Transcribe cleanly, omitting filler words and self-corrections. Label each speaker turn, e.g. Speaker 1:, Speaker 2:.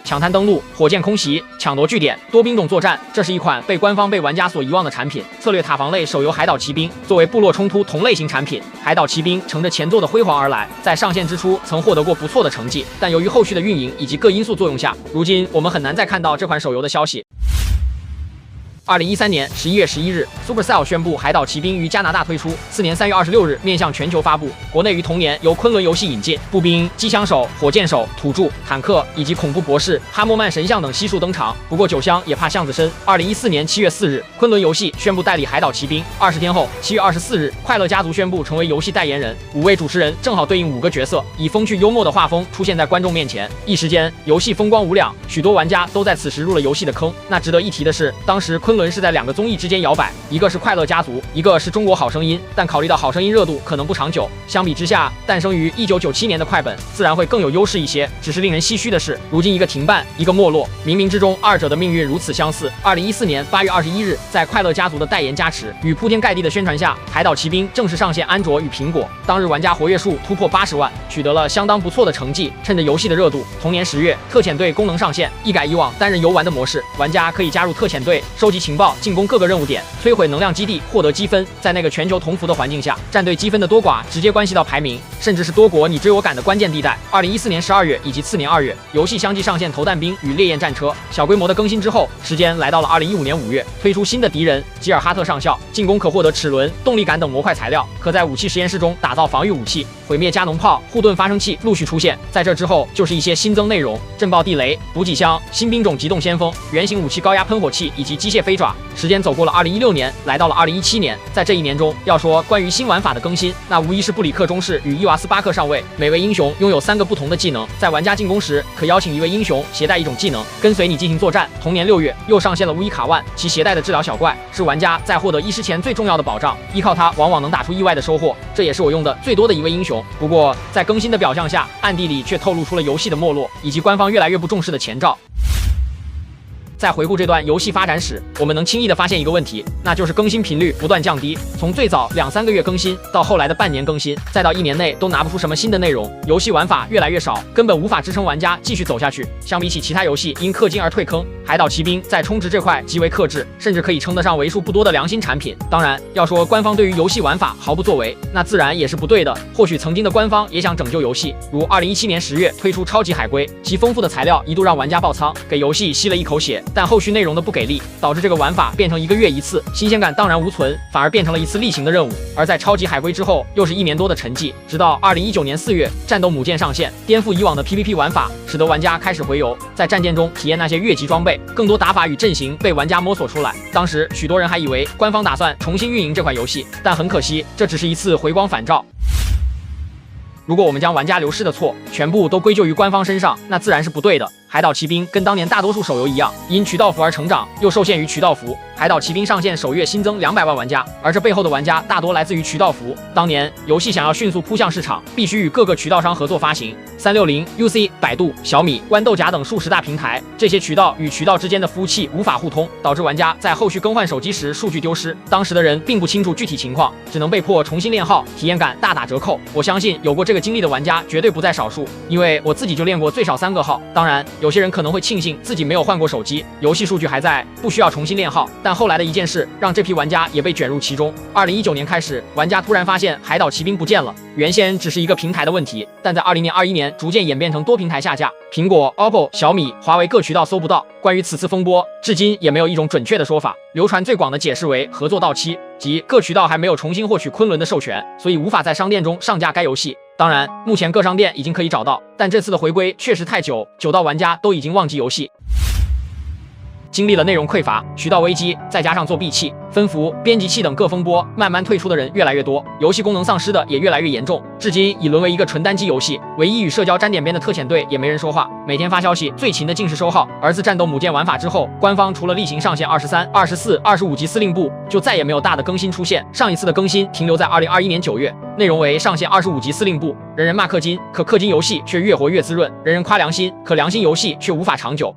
Speaker 1: 抢滩登陆、火箭空袭、抢夺据点、多兵种作战，这是一款被官方被玩家所遗忘的产品。策略塔防类手游《海岛奇兵》作为部落冲突同类型产品，《海岛奇兵》乘着前作的辉煌而来，在上线之初曾获得过不错的成绩，但由于后续的运营以及各因素作用下，如今我们很难再看到这款手游的消息。2013年11月11日 ，Supercell 宣布《海岛奇兵》于加拿大推出，4年3月26日面向全球发布。国内于同年由昆仑游戏引进，步兵、机枪手、火箭手、土著、坦克以及恐怖博士、哈莫曼神像等悉数登场。不过酒香也怕巷子深。2014年7月4日，昆仑游戏宣布代理《海岛奇兵》。20天后，7月24日，快乐家族宣布成为游戏代言人，5位主持人正好对应5个角色，以风趣幽默的画风出现在观众面前。一时间，游戏风光无两，许多玩家都在此时入了游戏的坑。那值得一提的是，当时昆仑是在2个综艺之间摇摆，一个是快乐家族，一个是中国好声音。但考虑到好声音热度可能不长久，相比之下，诞生于1997年的快本自然会更有优势一些。只是令人唏嘘的是，如今一个停办，一个没落，冥冥之中二者的命运如此相似。2014年8月21日，在快乐家族的代言加持与铺天盖地的宣传下，《海岛奇兵》正式上线安卓与苹果。当日玩家活跃数突破80万，取得了相当不错的成绩。趁着游戏的热度，同年10月，特遣队功能上线，一改以往单人游玩的模式，玩家可以加入特遣队，收集情报，进攻各个任务点，摧毁能量基地，获得积分。在那个全球同服的环境下，战队积分的多寡直接关系到排名，甚至是多国你追我赶的关键地带。2014年12月以及次年2月，游戏相继上线投弹兵与烈焰战车。小规模的更新之后，时间来到了2015年5月，推出新的敌人吉尔哈特上校，进攻可获得齿轮、动力杆等模块材料，可在武器实验室中打造防御武器。毁灭加农炮、护盾发生器陆续出现。在这之后，就是一些新增内容：震爆地雷、补给箱、新兵种机动先锋、原型武器高压喷火器以及机械飞爪。时间走过了2016年，来到了2017年。在这一年中，要说关于新玩法的更新，那无疑是布里克中士与伊娃斯巴克上尉。每位英雄拥有3个不同的技能，在玩家进攻时，可邀请一位英雄携带一种技能，跟随你进行作战。同年6月，又上线了乌伊卡万，其携带的治疗小怪是玩家在获得医师前最重要的保障，依靠它往往能打出意外的收获。这也是我用的最多的一位英雄。不过，在更新的表象下，暗地里却透露出了游戏的没落以及官方越来越不重视的前兆。在回顾这段游戏发展史，我们能轻易地发现一个问题，那就是更新频率不断降低。从最早2-3个月更新，到后来的半年更新，再到1年内都拿不出什么新的内容，游戏玩法越来越少，根本无法支撑玩家继续走下去。相比起其他游戏因氪金而退坑，《海岛奇兵》在充值这块极为克制，甚至可以称得上为数不多的良心产品。当然，要说官方对于游戏玩法毫不作为，那自然也是不对的。或许曾经的官方也想拯救游戏，如2017年10月推出超级海龟，其丰富的材料一度让玩家爆仓，给游戏吸了一口血。但后续内容的不给力，导致这个玩法变成1个月一次，新鲜感荡然无存，反而变成了一次例行的任务。而在超级海龟之后，又是1年多的沉寂，直到2019年4月，战斗母舰上线，颠覆以往的 PVP 玩法，使得玩家开始回游，在战舰中体验那些越级装备，更多打法与阵型被玩家摸索出来。当时许多人还以为官方打算重新运营这款游戏，但很可惜，这只是一次回光返照。如果我们将玩家流失的错全部都归咎于官方身上，那自然是不对的。海岛奇兵跟当年大多数手游一样，因渠道服而成长，又受限于渠道服。海岛奇兵上线首月新增200万玩家，而这背后的玩家大多来自于渠道服。当年游戏想要迅速扑向市场，必须与各个渠道商合作发行，360、UC、百度、小米、豌豆荚等数十大平台，这些渠道与渠道之间的服务器无法互通，导致玩家在后续更换手机时数据丢失。当时的人并不清楚具体情况，只能被迫重新练号，体验感大打折扣。我相信有过这个经历的玩家绝对不在少数，因为我自己就练过最少3个号。当然，有些人可能会庆幸自己没有换过手机，游戏数据还在，不需要重新练号。但后来的一件事让这批玩家也被卷入其中。2019年开始，玩家突然发现海岛奇兵不见了，原先只是一个平台的问题，但在20年、21年逐渐演变成多平台下架，苹果、OPPO、小米、华为各渠道搜不到。关于此次风波，至今也没有一种准确的说法。流传最广的解释为合作到期，即各渠道还没有重新获取昆仑的授权，所以无法在商店中上架该游戏。当然，目前各商店已经可以找到，但这次的回归确实太久，久到玩家都已经忘记游戏。经历了内容匮乏、渠道危机，再加上作弊器、分服、编辑器等各风波，慢慢退出的人越来越多，游戏功能丧失的也越来越严重，至今已沦为一个纯单机游戏。唯一与社交沾点边的特遣队也没人说话，每天发消息最勤的竟是收号。而自战斗母舰玩法之后，官方除了例行上线23、24、25级司令部，就再也没有大的更新出现。上一次的更新停留在2021年9月，内容为上线25级司令部，人人骂氪金，可氪金游戏却越活越滋润；人人夸良心，可良心游戏却无法长久。